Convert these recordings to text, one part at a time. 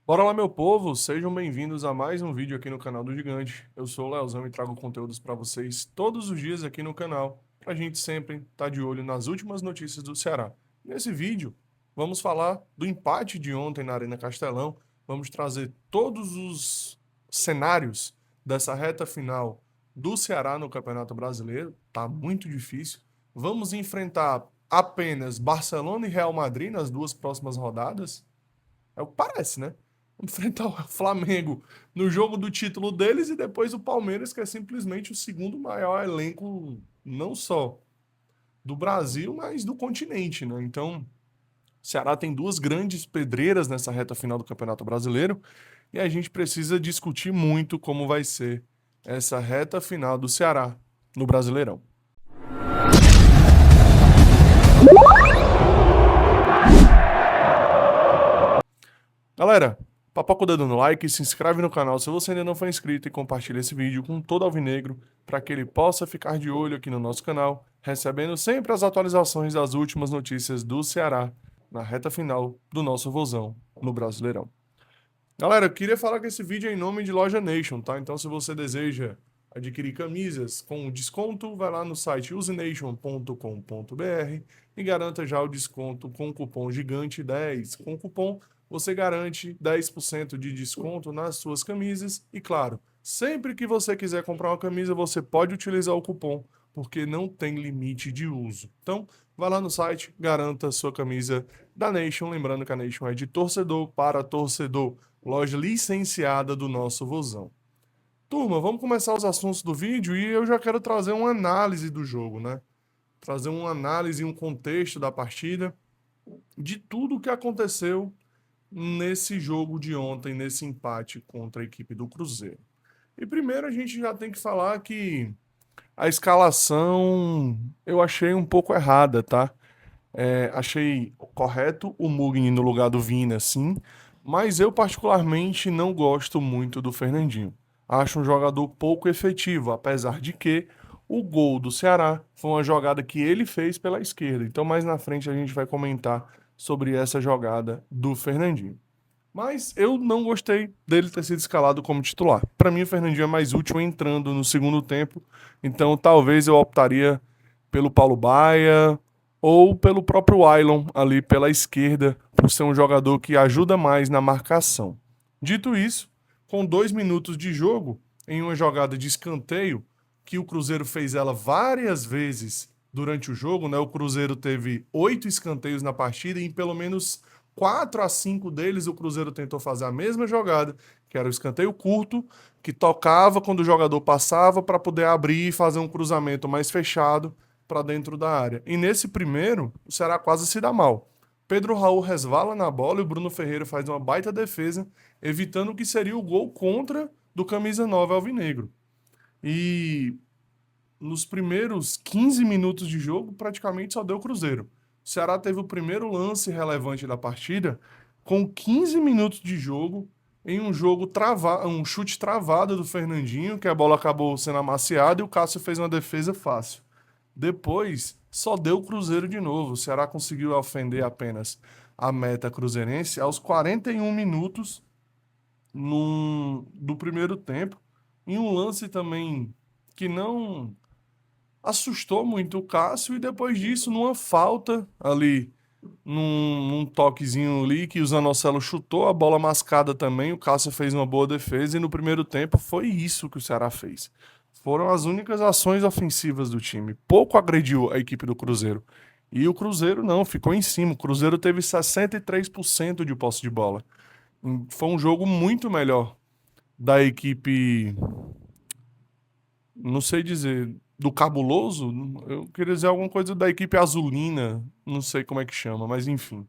Bora lá, meu povo, sejam bem-vindos a mais um vídeo aqui no canal do Gigante. Eu sou o Leozão e trago conteúdos para vocês todos os dias aqui no canal, para a gente sempre estar de olho nas últimas notícias do Ceará. Nesse vídeo, vamos falar do empate de ontem na Arena Castelão, vamos trazer todos os cenários dessa reta final do Ceará no Campeonato Brasileiro, tá muito difícil. Vamos enfrentar apenas Barcelona e Real Madrid nas duas próximas rodadas. É o que parece, né? Enfrentar o Flamengo no jogo do título deles e depois o Palmeiras, que é simplesmente o segundo maior elenco, não só do Brasil, mas do continente, né? Então, o Ceará tem duas grandes pedreiras nessa reta final do Campeonato Brasileiro e a gente precisa discutir muito como vai ser essa reta final do Ceará no Brasileirão. Galera, papoca o dedo no like, se inscreve no canal se você ainda não for inscrito e compartilha esse vídeo com todo alvinegro para que ele possa ficar de olho aqui no nosso canal, recebendo sempre as atualizações das últimas notícias do Ceará na reta final do nosso vozão no Brasileirão. Galera, eu queria falar que esse vídeo é em nome de Loja Nation, tá? Então, se você deseja adquirir camisas com desconto, vai lá no site usenation.com.br e garanta já o desconto com o cupom GIGANTE10. Com o cupom, você garante 10% de desconto nas suas camisas e, claro, sempre que você quiser comprar uma camisa, você pode utilizar o cupom, porque não tem limite de uso. Então, vai lá no site, garanta a sua camisa da Nation, lembrando que a Nation é de torcedor para torcedor, loja licenciada do nosso Vozão. Turma, vamos começar os assuntos do vídeo e eu já quero trazer uma análise do jogo, né? Trazer uma análise e um contexto da partida, de tudo o que aconteceu nesse jogo de ontem, nesse empate contra a equipe do Cruzeiro. E primeiro a gente já tem que falar que a escalação eu achei um pouco errada, tá? Achei correto o Mugni no lugar do Vina, sim, mas eu particularmente não gosto muito do Fernandinho. Acho um jogador pouco efetivo, apesar de que o gol do Ceará foi uma jogada que ele fez pela esquerda. Então, mais na frente a gente vai comentar sobre essa jogada do Fernandinho. Mas eu não gostei dele ter sido escalado como titular. Para mim, o Fernandinho é mais útil entrando no segundo tempo, então talvez eu optaria pelo Paulo Baia ou pelo próprio Ailon ali pela esquerda, por ser um jogador que ajuda mais na marcação. Dito isso, com 2 minutos de jogo, em uma jogada de escanteio, que o Cruzeiro fez ela várias vezes durante o jogo, né? O Cruzeiro teve 8 escanteios na partida e em pelo menos 4 a 5 deles o Cruzeiro tentou fazer a mesma jogada, que era o escanteio curto, que tocava quando o jogador passava para poder abrir e fazer um cruzamento mais fechado para dentro da área. E nesse primeiro, o Ceará quase se dá mal. Pedro Raul resvala na bola e o Bruno Ferreira faz uma baita defesa, evitando o que seria o gol contra do camisa 9 alvinegro. E nos primeiros 15 minutos de jogo, praticamente só deu Cruzeiro. O Ceará teve o primeiro lance relevante da partida com 15 minutos de jogo, em um jogo um chute travado do Fernandinho, que a bola acabou sendo amaciada e o Cássio fez uma defesa fácil. Depois, só deu Cruzeiro de novo. O Ceará conseguiu ofender apenas a meta cruzeirense aos 41 minutos do primeiro tempo, em um lance também que não assustou muito o Cássio e depois disso, numa falta ali, num toquezinho ali que o Zanocelo chutou, a bola mascada também, o Cássio fez uma boa defesa e no primeiro tempo foi isso que o Ceará fez. Foram as únicas ações ofensivas do time. Pouco agrediu a equipe do Cruzeiro. E o Cruzeiro não, ficou em cima. O Cruzeiro teve 63% de posse de bola. Foi um jogo muito melhor da equipe, não sei dizer, do Cabuloso, eu queria dizer alguma coisa da equipe azulina, não sei como é que chama, mas enfim.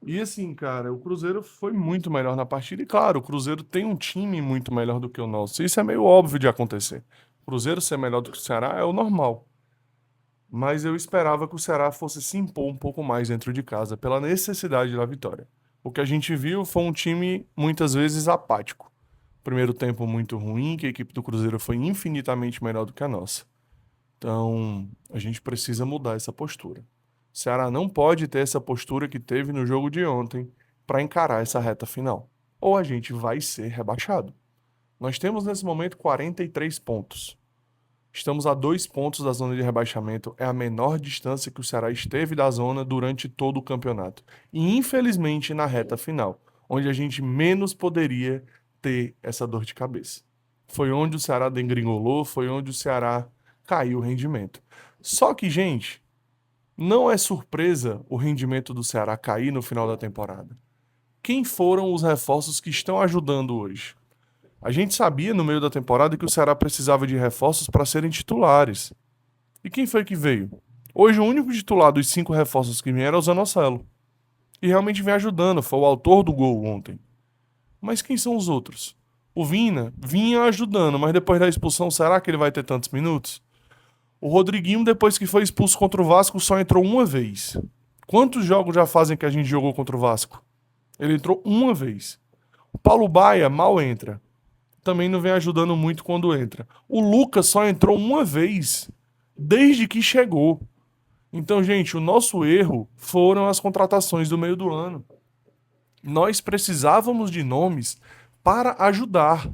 E assim, cara, o Cruzeiro foi muito melhor na partida, e claro, o Cruzeiro tem um time muito melhor do que o nosso. Isso é meio óbvio de acontecer. O Cruzeiro ser melhor do que o Ceará é o normal. Mas eu esperava que o Ceará fosse se impor um pouco mais dentro de casa, pela necessidade da vitória. O que a gente viu foi um time muitas vezes apático. Primeiro tempo muito ruim, que a equipe do Cruzeiro foi infinitamente melhor do que a nossa. Então, a gente precisa mudar essa postura. O Ceará não pode ter essa postura que teve no jogo de ontem para encarar essa reta final. ou a gente vai ser rebaixado. Nós temos nesse momento 43 pontos. Estamos a 2 pontos da zona de rebaixamento. É a menor distância que o Ceará esteve da zona durante todo o campeonato. E infelizmente na reta final, onde a gente menos poderia ter essa dor de cabeça. Foi onde o Ceará degringolou, foi onde o Ceará caiu o rendimento. Só que, gente, não é surpresa o rendimento do Ceará cair no final da temporada. Quem foram os reforços que estão ajudando hoje? A gente sabia no meio da temporada que o Ceará precisava de reforços para serem titulares. E quem foi que veio? Hoje o único titular dos 5 reforços que vieram é o Zanocelo. E realmente vem ajudando, foi o autor do gol ontem. Mas quem são os outros? O Vina vinha ajudando, mas depois da expulsão, será que ele vai ter tantos minutos? O Rodriguinho, depois que foi expulso contra o Vasco, só entrou uma vez. Quantos jogos já fazem que a gente jogou contra o Vasco? Ele entrou uma vez. O Paulo Baia mal entra. Também não vem ajudando muito quando entra. O Lucas só entrou uma vez desde que chegou. Então, gente, o nosso erro foram as contratações do meio do ano. Nós precisávamos de nomes para ajudar.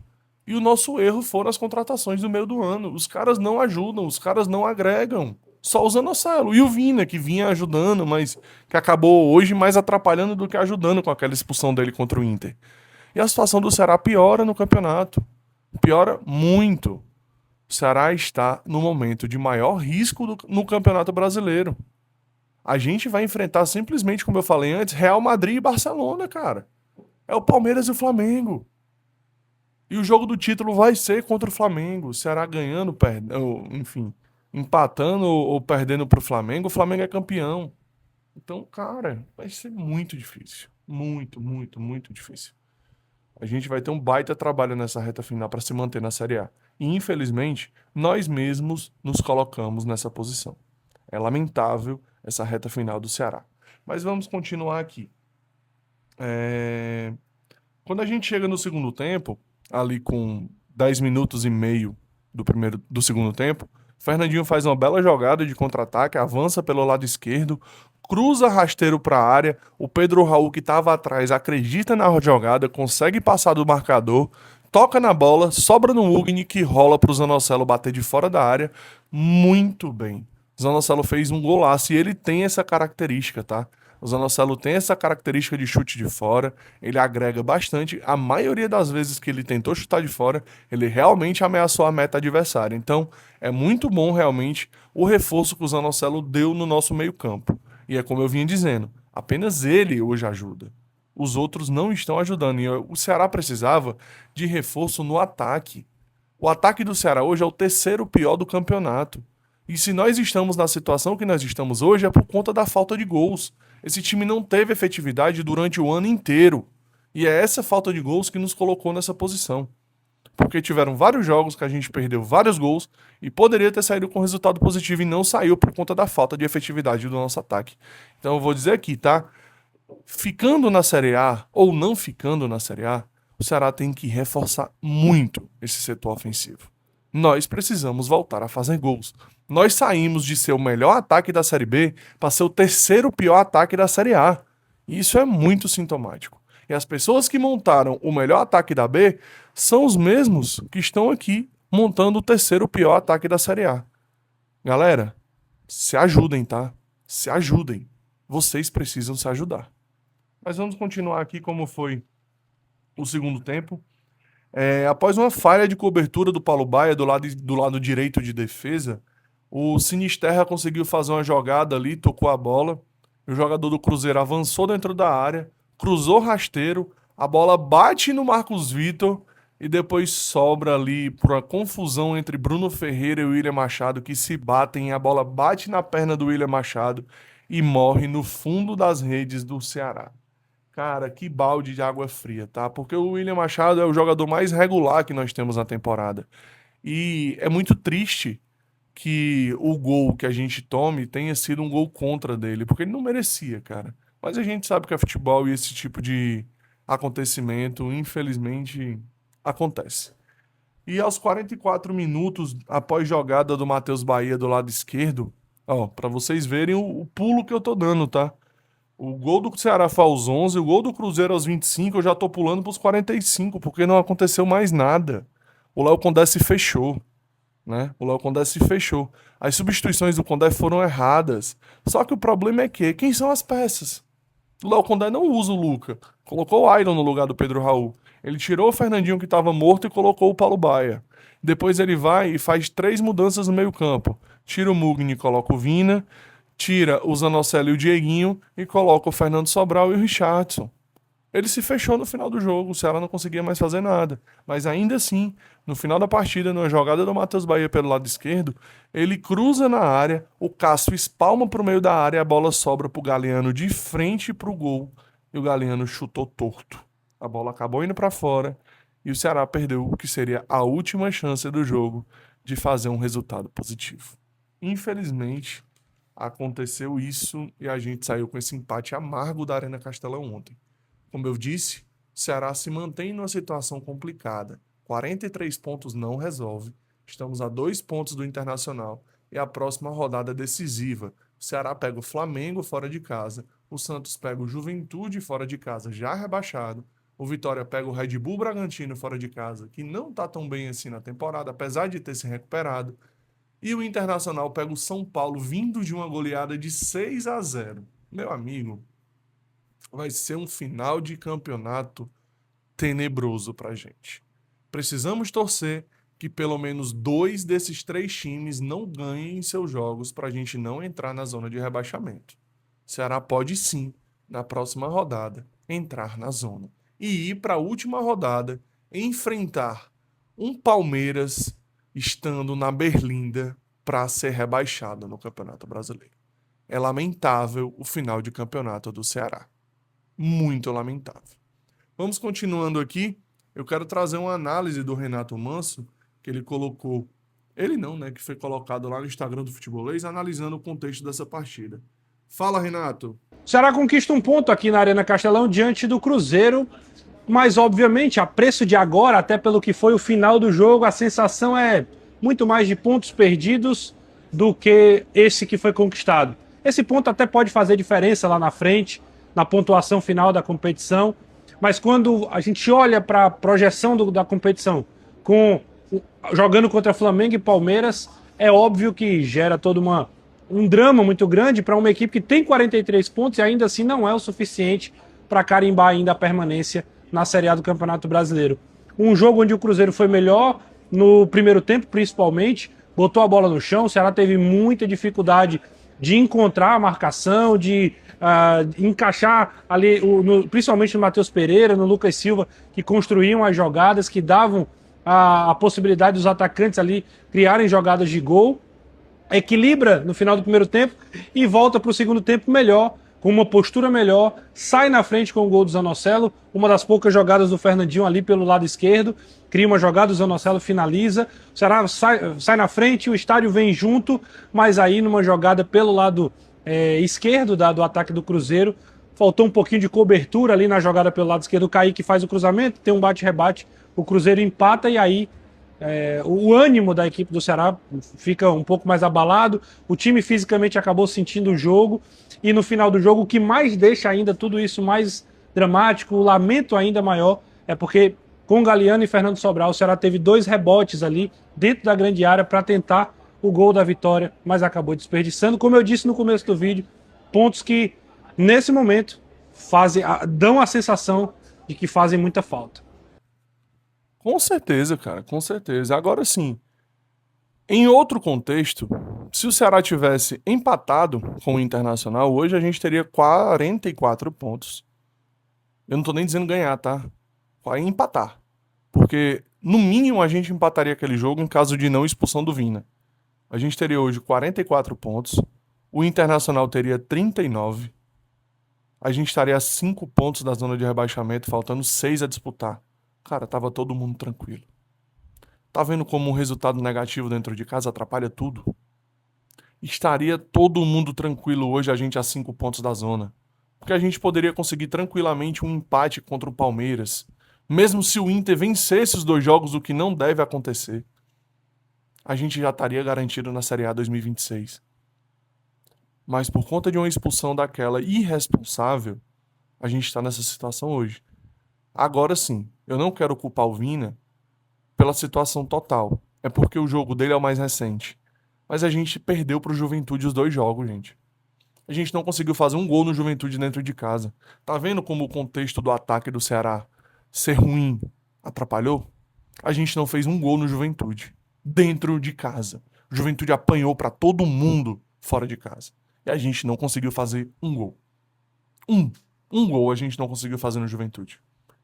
E o nosso erro foram as contratações do meio do ano. Os caras não ajudam, os caras não agregam. Só o Zanocelo. E o Vina, que vinha ajudando, mas que acabou hoje mais atrapalhando do que ajudando com aquela expulsão dele contra o Inter. E a situação do Ceará piora no campeonato. Piora muito. O Ceará está no momento de maior risco no Campeonato Brasileiro. A gente vai enfrentar simplesmente, como eu falei antes, Real Madrid e Barcelona, cara. É o Palmeiras e o Flamengo. E o jogo do título vai ser contra o Flamengo. O Ceará ganhando, perdendo, enfim, empatando ou perdendo para o Flamengo é campeão. Então, cara, vai ser muito difícil. Muito, muito, muito difícil. A gente vai ter um baita trabalho nessa reta final para se manter na Série A. E, infelizmente, nós mesmos nos colocamos nessa posição. É lamentável essa reta final do Ceará. Mas vamos continuar aqui. Quando a gente chega no segundo tempo, ali com 10 minutos e meio do segundo tempo, Fernandinho faz uma bela jogada de contra-ataque, avança pelo lado esquerdo, cruza rasteiro para a área, o Pedro Raul que estava atrás acredita na jogada, consegue passar do marcador, toca na bola, sobra no Mugni que rola para o Zanocelo bater de fora da área, muito bem. O Zanocelo fez um golaço e ele tem essa característica, tá? O Zanocelo tem essa característica de chute de fora, ele agrega bastante. A maioria das vezes que ele tentou chutar de fora, ele realmente ameaçou a meta adversária. Então, é muito bom realmente o reforço que o Zanocelo deu no nosso meio-campo. E é como eu vinha dizendo, apenas ele hoje ajuda. Os outros não estão ajudando. E o Ceará precisava de reforço no ataque. O ataque do Ceará hoje é o terceiro pior do campeonato. E se nós estamos na situação que nós estamos hoje, é por conta da falta de gols. Esse time não teve efetividade durante o ano inteiro. E é essa falta de gols que nos colocou nessa posição. Porque tiveram vários jogos que a gente perdeu vários gols e poderia ter saído com resultado positivo e não saiu por conta da falta de efetividade do nosso ataque. Então eu vou dizer aqui, tá? Ficando na Série A ou não ficando na Série A, o Ceará tem que reforçar muito esse setor ofensivo. Nós precisamos voltar a fazer gols. Nós saímos de ser o melhor ataque da Série B para ser o terceiro pior ataque da Série A. E isso é muito sintomático. E as pessoas que montaram o melhor ataque da B são os mesmos que estão aqui montando o terceiro pior ataque da Série A. Galera, se ajudem, tá? Se ajudem. Vocês precisam se ajudar. Mas vamos continuar aqui como foi o segundo tempo. Após uma falha de cobertura do Paulo Baia do lado direito de defesa, o Sinisterra conseguiu fazer uma jogada ali, tocou a bola. O jogador do Cruzeiro avançou dentro da área, cruzou rasteiro, a bola bate no Marcos Vitor e depois sobra ali por uma confusão entre Bruno Ferreira e o William Machado que se batem. A bola bate na perna do William Machado e morre no fundo das redes do Ceará. Cara, que balde de água fria, tá? Porque o William Machado é o jogador mais regular que nós temos na temporada. E é muito triste que o gol que a gente tome tenha sido um gol contra dele, porque ele não merecia, cara. Mas a gente sabe que é futebol e esse tipo de acontecimento, infelizmente, acontece. E aos 44 minutos, após jogada do Matheus Bahia do lado esquerdo, ó, pra vocês verem o pulo que eu tô dando, tá? O gol do Ceará foi aos 11, o gol do Cruzeiro aos 25, eu já tô pulando pros 45, porque não aconteceu mais nada. O Léo Condé se fechou, né? O Léo Condé se fechou. As substituições do Condé foram erradas. Só que o problema é que, quem são as peças? O Léo Condé não usa o Luca. Colocou o Iron no lugar do Pedro Raul. Ele tirou o Fernandinho que estava morto e colocou o Paulo Baia. Depois ele vai e faz 3 mudanças no meio campo. Tira o Mugni e coloca o Vina. Tira o Zanocelo e o Dieguinho e coloca o Fernando Sobral e o Richardson. Ele se fechou no final do jogo, o Ceará não conseguia mais fazer nada. Mas ainda assim, no final da partida, numa jogada do Matheus Bahia pelo lado esquerdo, ele cruza na área, o Cássio espalma pro meio da área e a bola sobra pro Galeano de frente pro gol. E o Galeano chutou torto. A bola acabou indo para fora e o Ceará perdeu o que seria a última chance do jogo de fazer um resultado positivo. Infelizmente, aconteceu isso e a gente saiu com esse empate amargo da Arena Castelão ontem. Como eu disse, o Ceará se mantém numa situação complicada. 43 pontos não resolve. Estamos a 2 pontos do Internacional e a próxima rodada é decisiva. O Ceará pega o Flamengo fora de casa, o Santos pega o Juventude fora de casa, já rebaixado. O Vitória pega o Red Bull Bragantino fora de casa, que não está tão bem assim na temporada, apesar de ter se recuperado. E o Internacional pega o São Paulo vindo de uma goleada de 6-0. Meu amigo, vai ser um final de campeonato tenebroso pra gente. Precisamos torcer que pelo menos 2 desses 3 times não ganhem seus jogos pra gente não entrar na zona de rebaixamento. O Ceará pode sim, na próxima rodada, entrar na zona e ir para a última rodada enfrentar um Palmeiras estando na berlinda para ser rebaixado no Campeonato Brasileiro. É lamentável o final de campeonato do Ceará. Muito lamentável. Vamos continuando aqui. Eu quero trazer uma análise do Renato Manso, que ele colocou. Ele não, né? Que foi colocado lá no Instagram do Futebolês, analisando o contexto dessa partida. Fala, Renato. O Ceará conquista um ponto aqui na Arena Castelão diante do Cruzeiro, mas obviamente a preço de agora, até pelo que foi o final do jogo, a sensação é muito mais de pontos perdidos do que esse que foi conquistado. Esse ponto até pode fazer diferença lá na frente, na pontuação final da competição, mas quando a gente olha para a projeção da competição, jogando contra Flamengo e Palmeiras, é óbvio que gera todo um drama muito grande para uma equipe que tem 43 pontos e ainda assim não é o suficiente para carimbar ainda a permanência na Série A do Campeonato Brasileiro. Um jogo onde o Cruzeiro foi melhor no primeiro tempo, principalmente, botou a bola no chão, o Ceará teve muita dificuldade de encontrar a marcação, de encaixar ali, principalmente no Matheus Pereira, no Lucas Silva, que construíam as jogadas, que davam a possibilidade dos atacantes ali criarem jogadas de gol. Equilibra no final do primeiro tempo e volta para o segundo tempo melhor, com uma postura melhor, sai na frente com o gol do Zanocelo, uma das poucas jogadas do Fernandinho ali pelo lado esquerdo, cria uma jogada, o Zanocelo finaliza, o Ceará sai na frente, o estádio vem junto, mas aí numa jogada pelo lado esquerdo do ataque do Cruzeiro, faltou um pouquinho de cobertura ali na jogada pelo lado esquerdo, o Kaique faz o cruzamento, tem um bate-rebate, o Cruzeiro empata e aí o ânimo da equipe do Ceará fica um pouco mais abalado, o time fisicamente acabou sentindo o jogo, e no final do jogo o que mais deixa ainda tudo isso mais dramático, o lamento ainda maior, é porque com Galeano e Fernando Sobral, o Ceará teve 2 rebotes ali dentro da grande área para tentar o gol da vitória, mas acabou desperdiçando, como eu disse no começo do vídeo, pontos que nesse momento dão a sensação de que fazem muita falta. Com certeza, cara, com certeza. Agora sim, em outro contexto, se o Ceará tivesse empatado com o Internacional, hoje a gente teria 44 pontos. Eu não tô nem dizendo ganhar, tá? Vai empatar. Porque, no mínimo, a gente empataria aquele jogo em caso de não expulsão do Vina. A gente teria hoje 44 pontos. O Internacional teria 39. A gente estaria a 5 pontos da zona de rebaixamento, faltando 6 a disputar. Cara, tava todo mundo tranquilo. Tá vendo como um resultado negativo dentro de casa atrapalha tudo? Estaria todo mundo tranquilo hoje, a gente a 5 pontos da zona. Porque a gente poderia conseguir tranquilamente um empate contra o Palmeiras. Mesmo se o Inter vencesse os 2 jogos, o que não deve acontecer. A gente já estaria garantido na Série A 2026. Mas por conta de uma expulsão daquela irresponsável, a gente está nessa situação hoje. Agora sim, eu não quero culpar o Vina pela situação total. É porque o jogo dele é o mais recente. Mas a gente perdeu pro Juventude os 2 jogos, gente. A gente não conseguiu fazer um gol no Juventude dentro de casa. Tá vendo como o contexto do ataque do Ceará ser ruim atrapalhou? A gente não fez um gol no Juventude dentro de casa. O Juventude apanhou pra todo mundo fora de casa. E a gente não conseguiu fazer um gol. Um gol a gente não conseguiu fazer no Juventude.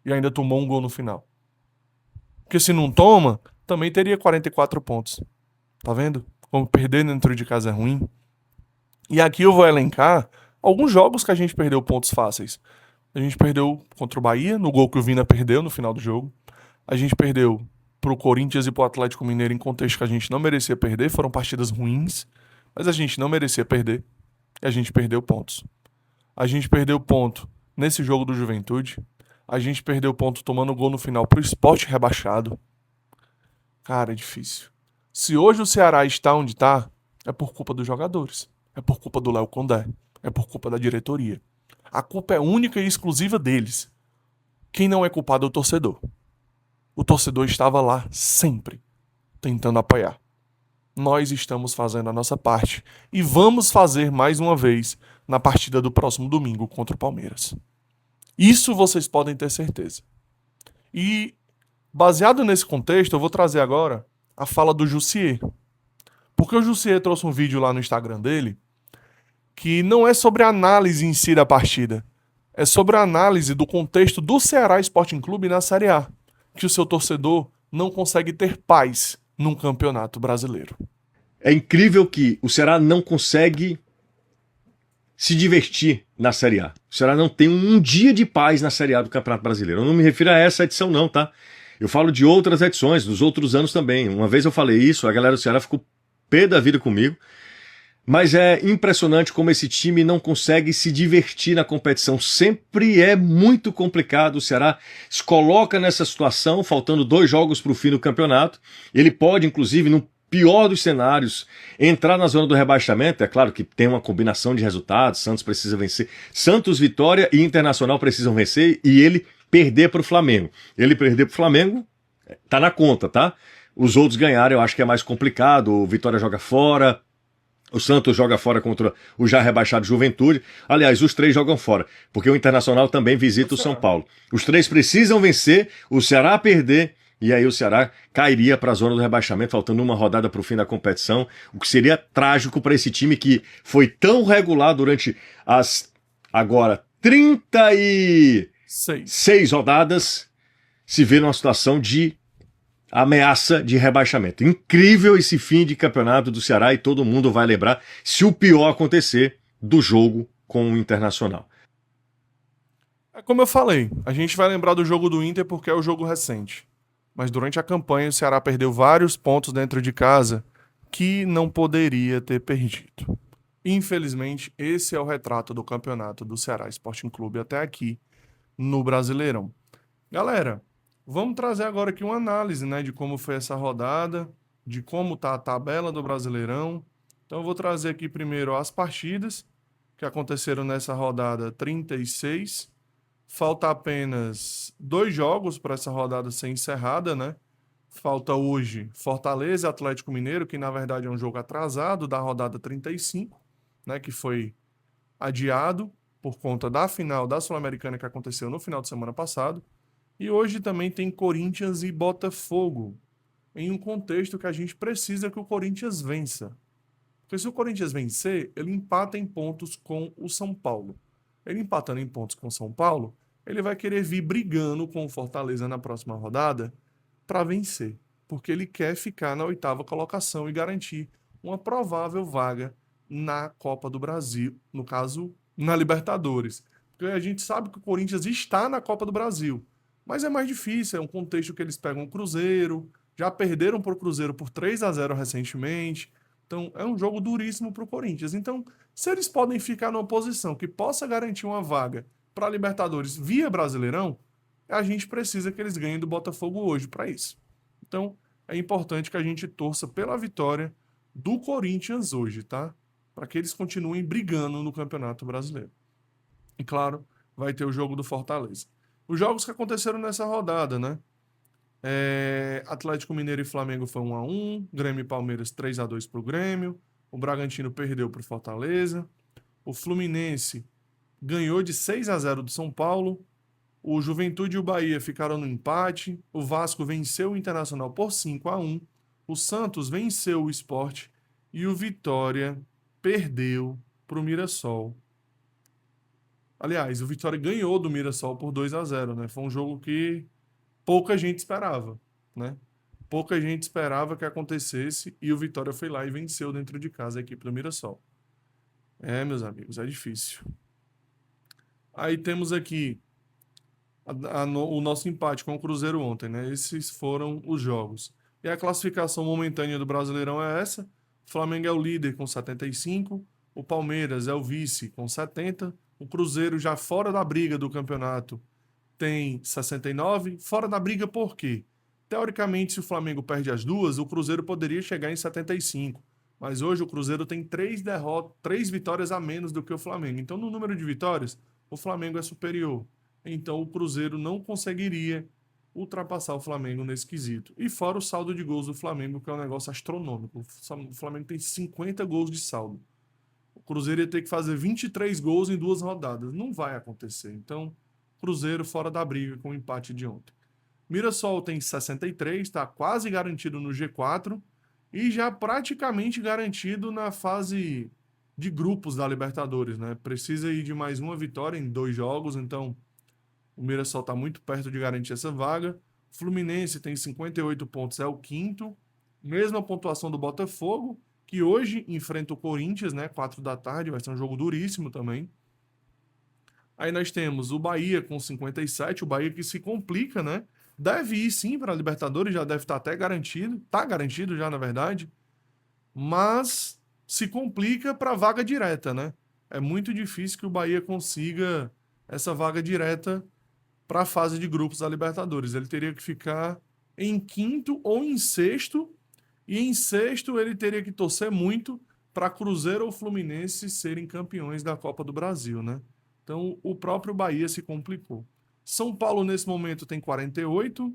E ainda tomou um gol no final. Porque se não toma, também teria 44 pontos. Tá vendo? Como perder dentro de casa é ruim. E aqui eu vou elencar alguns jogos que a gente perdeu pontos fáceis. A gente perdeu contra o Bahia, no gol que o Vina perdeu no final do jogo. A gente perdeu pro Corinthians e pro Atlético Mineiro em contexto que a gente não merecia perder. Foram partidas ruins, mas a gente não merecia perder. E a gente perdeu pontos. A gente perdeu ponto nesse jogo do Juventude. A gente perdeu ponto tomando gol no final pro Sport rebaixado. Cara, é difícil. Se hoje o Ceará está onde está, é por culpa dos jogadores. É por culpa do Léo Condé. É por culpa da diretoria. A culpa é única e exclusiva deles. Quem não é culpado é o torcedor. O torcedor estava lá sempre, tentando apoiar. Nós estamos fazendo a nossa parte e vamos fazer mais uma vez na partida do próximo domingo contra o Palmeiras. Isso vocês podem ter certeza. E, baseado nesse contexto, eu vou trazer agora a fala do Jussier. Porque o Jussier trouxe um vídeo lá no Instagram dele que não é sobre a análise em si da partida. É sobre a análise do contexto do Ceará Sporting Clube na Série A. Que o seu torcedor não consegue ter paz num campeonato brasileiro. É incrível que o Ceará não consegue se divertir na Série A. O Ceará não tem um dia de paz na Série A do Campeonato Brasileiro. Eu não me refiro a essa edição não, tá? Eu falo de outras edições, dos outros anos também. Uma vez eu falei isso, a galera do Ceará ficou pé da vida comigo. Mas é impressionante como esse time não consegue se divertir na competição. Sempre é muito complicado. O Ceará se coloca nessa situação, faltando 2 jogos para o fim do campeonato. Ele pode, inclusive, no pior dos cenários, entrar na zona do rebaixamento. É claro que tem uma combinação de resultados. Santos precisa vencer. Santos, Vitória e Internacional precisam vencer e ele perder para o Flamengo. Ele perder para o Flamengo tá na conta, tá? Os outros ganharem eu acho que é mais complicado. O Vitória joga fora. O Santos joga fora contra o já rebaixado Juventude. Aliás, os 3 jogam fora, porque o Internacional também visita o São Paulo. Os 3 precisam vencer, o Ceará perder, e aí o Ceará cairia para a zona do rebaixamento, faltando uma rodada para o fim da competição, o que seria trágico para esse time que foi tão regular durante as, agora, 36 rodadas, se vê numa situação de ameaça de rebaixamento. Incrível esse fim de campeonato do Ceará e todo mundo vai lembrar se o pior acontecer do jogo com o Internacional. É como eu falei, a gente vai lembrar do jogo do Inter porque é o jogo recente. Mas durante a campanha o Ceará perdeu vários pontos dentro de casa que não poderia ter perdido. Infelizmente, esse é o retrato do campeonato do Ceará Sporting Clube até aqui no Brasileirão. Galera, vamos trazer agora aqui uma análise, né, de como foi essa rodada, de como tá a tabela do Brasileirão. Então eu vou trazer aqui primeiro as partidas que aconteceram nessa rodada 36. Falta apenas 2 jogos para essa rodada ser encerrada, né? Falta hoje Fortaleza e Atlético Mineiro, que na verdade é um jogo atrasado da rodada 35, né, que foi adiado por conta da final da Sul-Americana que aconteceu no final de semana passado. E hoje também tem Corinthians e Botafogo, em um contexto que a gente precisa que o Corinthians vença. Porque se o Corinthians vencer, ele empata em pontos com o São Paulo. Ele empatando em pontos com o São Paulo, ele vai querer vir brigando com o Fortaleza na próxima rodada para vencer. Porque ele quer ficar na 8ª colocação e garantir uma provável vaga na Copa do Brasil, no caso, na Libertadores. Porque a gente sabe que o Corinthians está na Copa do Brasil. Mas é mais difícil, é um contexto que eles pegam o Cruzeiro, já perderam para o Cruzeiro por 3-0 recentemente, então é um jogo duríssimo para o Corinthians. Então, se eles podem ficar numa posição que possa garantir uma vaga para a Libertadores via Brasileirão, a gente precisa que eles ganhem do Botafogo hoje para isso. Então, é importante que a gente torça pela vitória do Corinthians hoje, tá? para que eles continuem brigando no Campeonato Brasileiro. E claro, vai ter o jogo do Fortaleza. Os jogos que aconteceram nessa rodada, né? Atlético Mineiro e Flamengo foi 1-1, Grêmio e Palmeiras 3-2 para o Grêmio, o Bragantino perdeu para o Fortaleza, o Fluminense ganhou de 6-0 do São Paulo, o Juventude e o Bahia ficaram no empate, o Vasco venceu o Internacional por 5-1, o Santos venceu o Sport e o Vitória perdeu para o Mirassol. Aliás, o Vitória ganhou do Mirassol por 2-0, né? Foi um jogo que pouca gente esperava, né? Pouca gente esperava que acontecesse e o Vitória foi lá e venceu dentro de casa a equipe do Mirassol. Meus amigos, é difícil. Aí temos aqui o nosso empate com o Cruzeiro ontem, né? Esses foram os jogos. E a classificação momentânea do Brasileirão é essa. O Flamengo é o líder com 75, o Palmeiras é o vice com 70, o Cruzeiro já fora da briga do campeonato tem 69. Fora da briga por quê? Teoricamente, se o Flamengo perde as duas, o Cruzeiro poderia chegar em 75. Mas hoje o Cruzeiro tem 3 vitórias a menos do que o Flamengo. Então, no número de vitórias, o Flamengo é superior. Então, o Cruzeiro não conseguiria ultrapassar o Flamengo nesse quesito. E fora o saldo de gols do Flamengo, que é um negócio astronômico. O Flamengo tem 50 gols de saldo. O Cruzeiro ia ter que fazer 23 gols em 2 rodadas. Não vai acontecer. Então, Cruzeiro fora da briga com o empate de ontem. Mirassol tem 63, está quase garantido no G4 e já praticamente garantido na fase de grupos da Libertadores, né? Precisa ir de mais uma vitória em 2 jogos, então o Mirassol está muito perto de garantir essa vaga. Fluminense tem 58 pontos, é o 5º, mesma pontuação do Botafogo, que hoje enfrenta o Corinthians, né? 4 da tarde, vai ser um jogo duríssimo também. Aí nós temos o Bahia com 57, o Bahia que se complica, né? Deve ir sim para a Libertadores, já deve estar até garantido, está garantido já na verdade, mas se complica para a vaga direta, né? É muito difícil que o Bahia consiga essa vaga direta para a fase de grupos da Libertadores. Ele teria que ficar em 5º ou em 6º, e em 6º ele teria que torcer muito para Cruzeiro ou Fluminense serem campeões da Copa do Brasil, né? Então, o próprio Bahia se complicou. São Paulo, nesse momento, tem 48.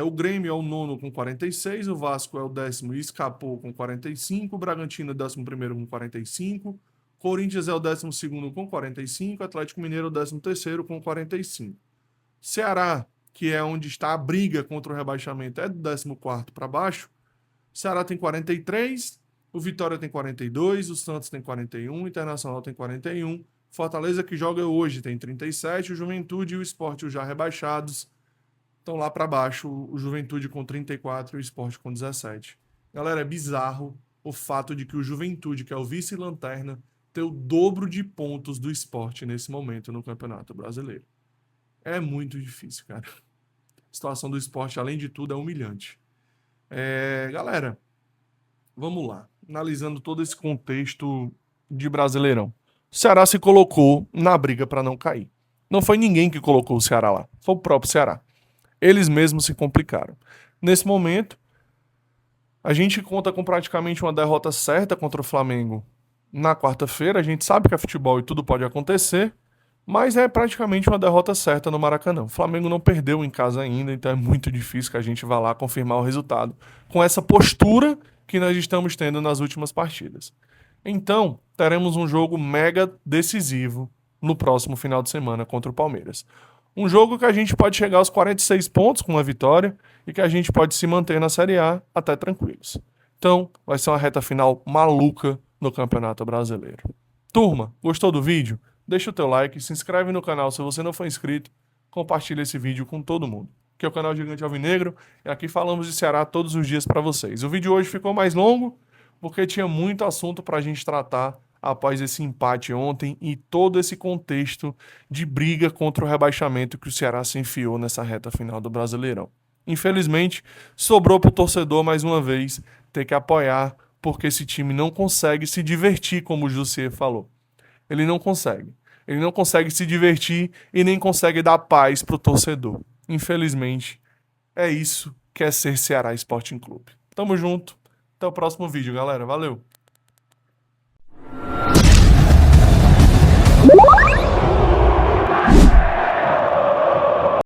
O Grêmio é o 9º com 46. O Vasco é o 10º e escapou com 45. O Bragantino é o 11º com 45. Corinthians é o 12º com 45. Atlético Mineiro é o 13º com 45. Ceará, que é onde está a briga contra o rebaixamento, é do 14º para baixo. Ceará tem 43. O Vitória tem 42. O Santos tem 41. O Internacional tem 41. Fortaleza, que joga hoje, tem 37, o Juventude e o Sport, os já rebaixados, estão lá para baixo, o Juventude com 34 e o Sport com 17. Galera, é bizarro o fato de que o Juventude, que é o vice-lanterna, tem o dobro de pontos do Sport nesse momento no Campeonato Brasileiro. É muito difícil, cara. A situação do Sport, além de tudo, é humilhante. Galera, vamos lá. Analisando todo esse contexto de Brasileirão. O Ceará se colocou na briga para não cair. Não foi ninguém que colocou o Ceará lá, foi o próprio Ceará. Eles mesmos se complicaram. Nesse momento, a gente conta com praticamente uma derrota certa contra o Flamengo na quarta-feira. A gente sabe que é futebol e tudo pode acontecer, mas é praticamente uma derrota certa no Maracanã. O Flamengo não perdeu em casa ainda, então é muito difícil que a gente vá lá confirmar o resultado com essa postura que nós estamos tendo nas últimas partidas. Então, teremos um jogo mega decisivo no próximo final de semana contra o Palmeiras. Um jogo que a gente pode chegar aos 46 pontos com uma vitória e que a gente pode se manter na Série A até tranquilos. Então, vai ser uma reta final maluca no Campeonato Brasileiro. Turma, gostou do vídeo? Deixa o teu like, se inscreve no canal se você não for inscrito, compartilha esse vídeo com todo mundo. Aqui é o canal Gigante Alvinegro e aqui falamos de Ceará todos os dias para vocês. O vídeo hoje ficou mais longo, porque tinha muito assunto para a gente tratar após esse empate ontem e todo esse contexto de briga contra o rebaixamento que o Ceará se enfiou nessa reta final do Brasileirão. Infelizmente, sobrou para o torcedor, mais uma vez, ter que apoiar, porque esse time não consegue se divertir, como o Jussier falou. Ele não consegue. Ele não consegue se divertir e nem consegue dar paz para o torcedor. Infelizmente, é isso que é ser Ceará Sporting Clube. Tamo junto. Até o próximo vídeo, galera. Valeu!